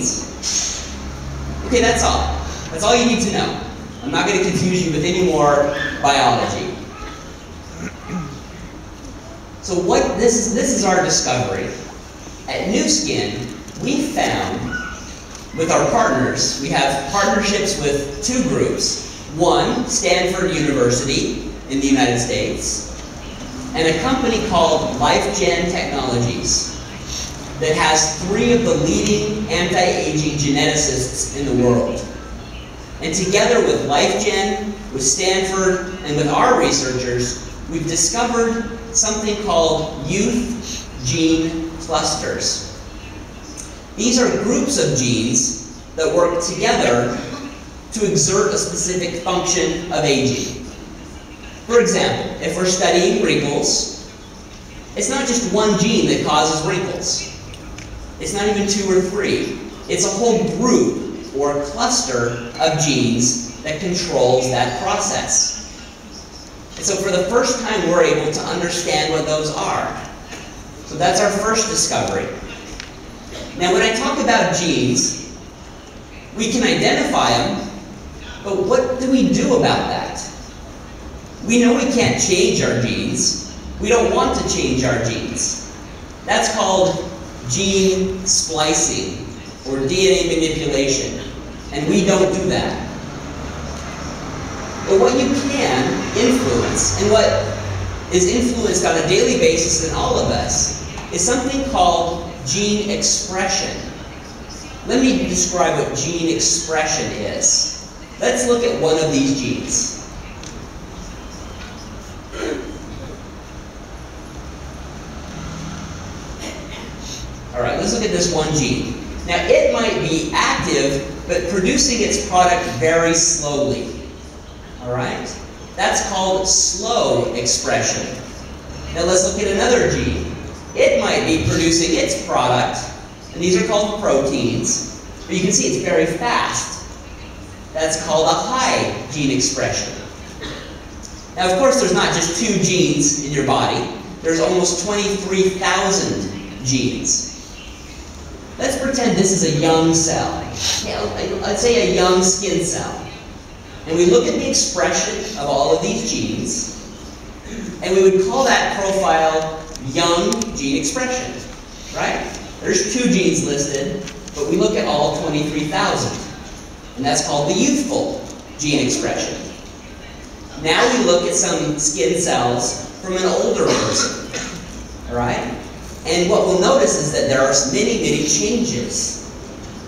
genes. Okay, that's all. That's all you need to know. I'm not going to confuse you with any more biology. So this is our discovery. At Nu Skin, we found, with our partners, we have partnerships with two groups. One, Stanford University in the United States, and a company called LifeGen Technologies that has 3 of the leading anti-aging geneticists in the world. And together with LifeGen, with Stanford, and with our researchers, we've discovered something called youth gene clusters. These are groups of genes that work together to exert a specific function of aging. For example, if we're studying wrinkles, it's not just one gene that causes wrinkles. It's not even 2 or 3. It's a whole group or a cluster of genes that controls that process. And so for the first time, we're able to understand what those are. So that's our first discovery. Now, when I talk about genes, we can identify them, but what do we do about that? We know we can't change our genes. We don't want to change our genes. That's called gene splicing or DNA manipulation, and we don't do that. But what you can influence, and what is influenced on a daily basis in all of us, is something called gene expression. Let me describe what gene expression is. Let's look at one of these genes. All right, let's look at this one gene. Now, it might be active, but producing its product very slowly. All right? That's called slow expression. Now, let's look at another gene. It might be producing its product, and these are called proteins, but you can see it's very fast. That's called a high gene expression. Now, of course, there's not just 2 genes in your body. There's almost 23,000 genes. Let's pretend this is a young cell. Let's say a young skin cell. And we look at the expression of all of these genes, and we would call that profile young gene expression, right? There's 2 genes listed, but we look at all 23,000. And that's called the youthful gene expression. Now we look at some skin cells from an older person, all right? And what we'll notice is that there are many, many changes.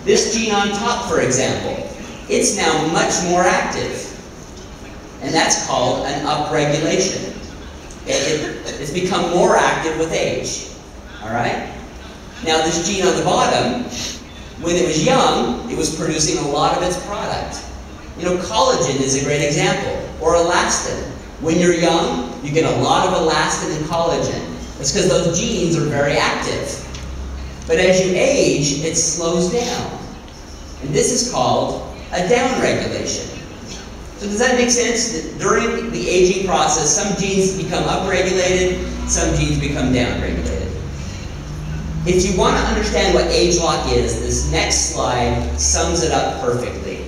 This gene on top, for example, it's now much more active. And that's called an upregulation. It's become more active with age. All right? Now this gene on the bottom, when it was young, it was producing a lot of its product. You know, collagen is a great example, or elastin. When you're young, you get a lot of elastin and collagen. It's because those genes are very active. But as you age, it slows down. And this is called a downregulation. So does that make sense? That during the aging process, some genes become upregulated, some genes become downregulated. If you want to understand what age lock is, this next slide sums it up perfectly.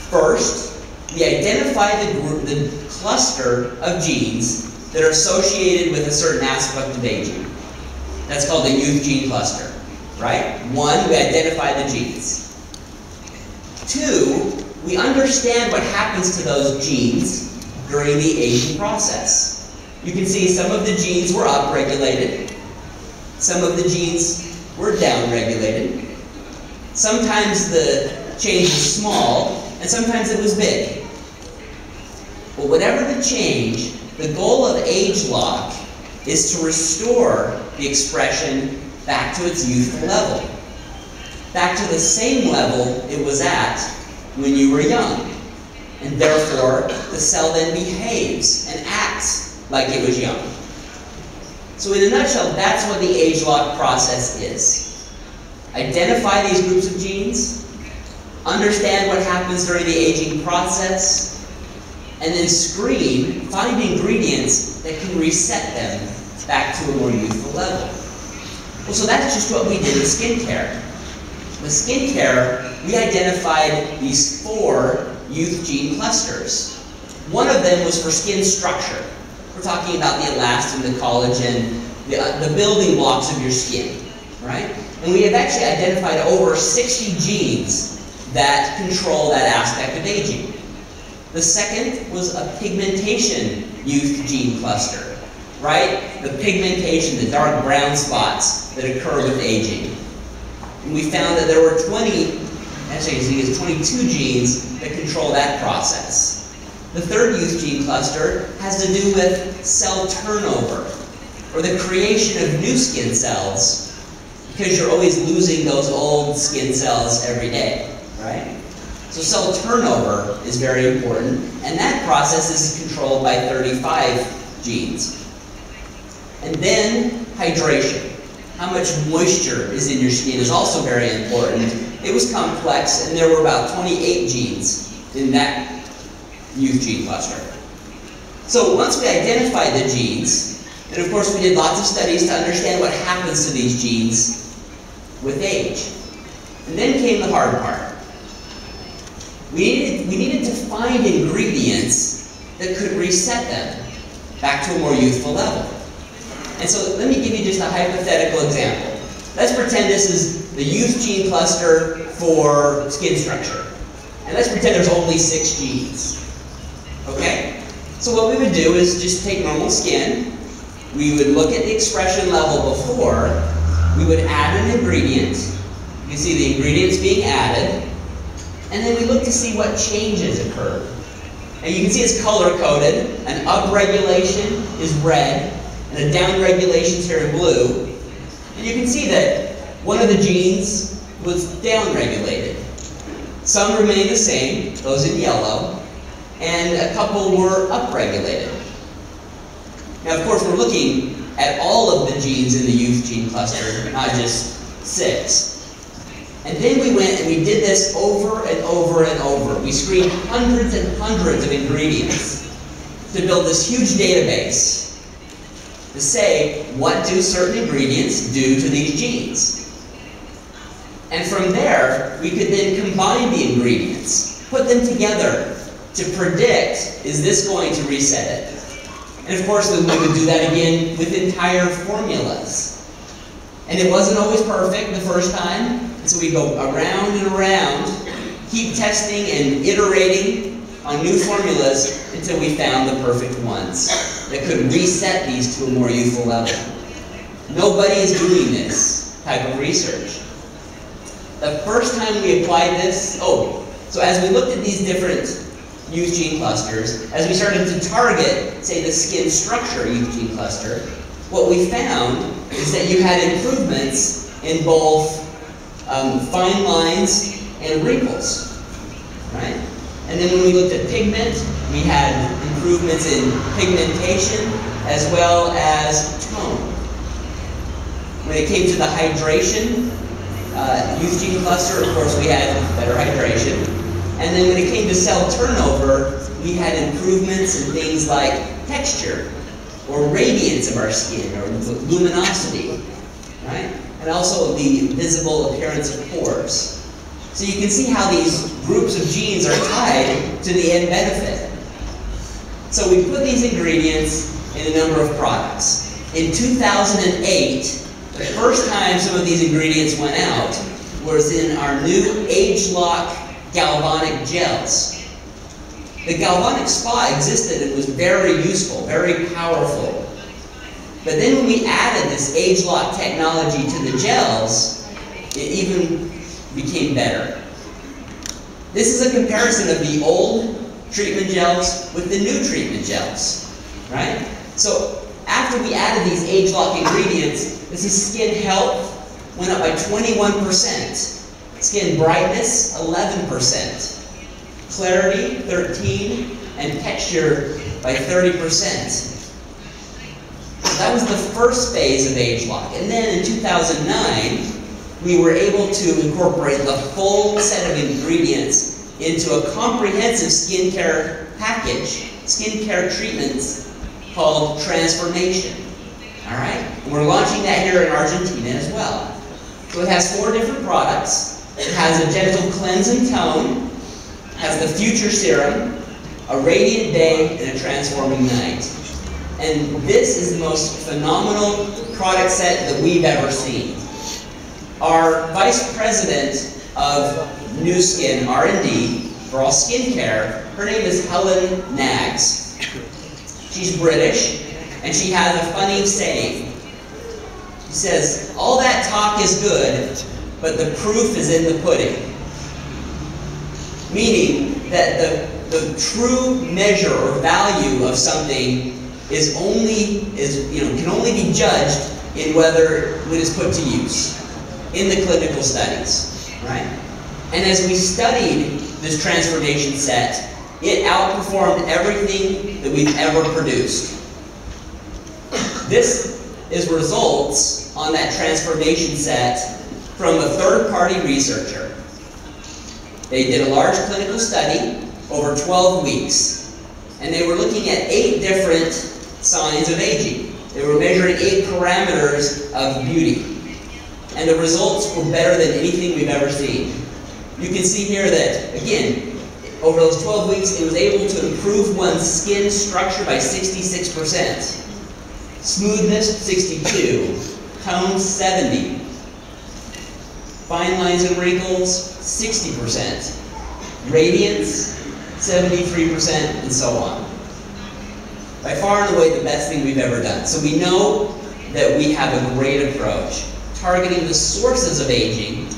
First, we identify the cluster of genes that are associated with a certain aspect of aging. That's called the youth gene cluster, right? 1, we identify the genes. 2, we understand what happens to those genes during the aging process. You can see some of the genes were upregulated, some of the genes were downregulated. Sometimes the change was small, and sometimes it was big. But whatever the change, the goal of age lock is to restore the expression back to its youthful level, back to the same level it was at when you were young. And therefore, the cell then behaves and acts like it was young. So in a nutshell, that's what the age lock process is. Identify these groups of genes, understand what happens during the aging process, and then screen, find ingredients that can reset them back to a more youthful level. Well, so that's just what we did in skincare. With skincare, we identified these 4 youth gene clusters. One of them was for skin structure. We're talking about the elastin, the collagen, the building blocks of your skin, right? And we have actually identified over 60 genes that control that aspect of aging. The second was a pigmentation youth gene cluster, right? The pigmentation, the dark brown spots that occur with aging. And we found that there were 22 genes that control that process. The third youth gene cluster has to do with cell turnover, or the creation of new skin cells, because you're always losing those old skin cells every day, right? So cell turnover is very important, and that process is controlled by 35 genes. And then hydration. How much moisture is in your skin is also very important. It was complex, and there were about 28 genes in that youth gene cluster. So once we identified the genes, and of course we did lots of studies to understand what happens to these genes with age. And then came the hard part. We needed to find ingredients that could reset them back to a more youthful level. And so let me give you just a hypothetical example. Let's pretend this is the youth gene cluster for skin structure. And let's pretend there's only 6 genes. Okay? So what we would do is just take normal skin. We would look at the expression level before. We would add an ingredient. You can see the ingredients being added. And then we look to see what changes occur. And you can see it's color-coded. An upregulation is red, and a downregulation is here in blue. And you can see that one of the genes was downregulated. Some remain the same, those in yellow, and a couple were upregulated. Now, of course, we're looking at all of the genes in the youth gene cluster, not just 6. And then we went and we did this over and over and over. We screened hundreds and hundreds of ingredients to build this huge database to say, what do certain ingredients do to these genes? And from there, we could then combine the ingredients, put them together to predict, is this going to reset it? And of course, we would do that again with entire formulas. And it wasn't always perfect the first time. So we go around and around, keep testing and iterating on new formulas until we found the perfect ones that could reset these to a more youthful level. Nobody is doing this type of research. The first time we applied this, so as we looked at these different youth gene clusters, as we started to target, say, the skin structure youth gene cluster, what we found is that you had improvements in both fine lines and wrinkles, right? And then when we looked at pigment, we had improvements in pigmentation as well as tone. When it came to the hydration, youth gene cluster, of course, we had better hydration. And then when it came to cell turnover, we had improvements in things like texture or radiance of our skin or luminosity, right? And also the visible appearance of pores. So you can see how these groups of genes are tied to the end benefit. So we put these ingredients in a number of products. In 2008, the first time some of these ingredients went out was in our new ageLOC galvanic gels. The galvanic spa existed and was very useful, very powerful. But then when we added this ageLOC technology to the gels, it even became better. This is a comparison of the old treatment gels with the new treatment gels, right? So after we added these ageLOC ingredients, this is skin health went up by 21%, skin brightness 11%, clarity 13%, and texture by 30%. That was the first phase of ageLOC. And then in 2009, we were able to incorporate the full set of ingredients into a comprehensive skincare package, skincare treatments called Transformation. All right? And we're launching that here in Argentina as well. So it has 4 different products. It has a gentle cleansing tone, has the future serum, a radiant day, and a transforming night. And this is the most phenomenal product set that we've ever seen. Our Vice President of Nu Skin R&D for all skincare, her name is Helen Nags. She's British, and she has a funny saying. She says, "All that talk is good, but the proof is in the pudding." Meaning that the true measure or value of something can only be judged in whether it is put to use in the clinical studies, right? And as we studied this transformation set, it outperformed everything that we've ever produced. This is results on that transformation set from a third-party researcher. They did a large clinical study over 12 weeks, and they were looking at 8 different signs of aging. They were measuring 8 parameters of beauty, and the results were better than anything we've ever seen. You can see here that, again, over those 12 weeks, it was able to improve one's skin structure by 66%, smoothness 62, tone 70, fine lines and wrinkles 60%, radiance 73%, and so on. By far and away the best thing we've ever done. So we know that we have a great approach, targeting the sources of aging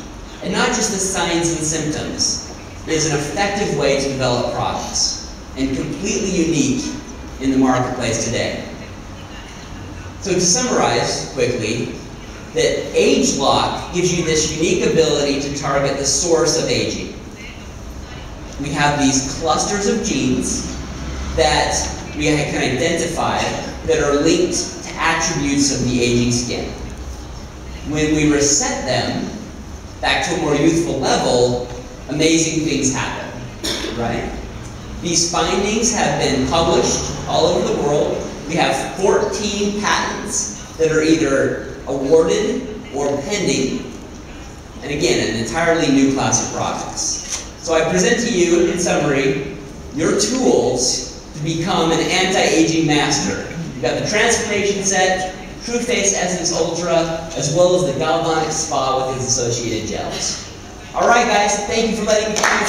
and not just the signs and symptoms. It is an effective way to develop products and completely unique in the marketplace today. So to summarize quickly, that ageLOC gives you this unique ability to target the source of aging. We have these clusters of genes that we can identify that are linked to attributes of the aging skin. When we reset them back to a more youthful level, amazing things happen, right? These findings have been published all over the world. We have 14 patents that are either awarded or pending, and again, an entirely new class of products. So I present to you, in summary, your tools to become an anti-aging master. You've got the transformation set, True Face Essence Ultra, as well as the Galvanic Spa with its associated gels. All right, guys, thank you for letting me come and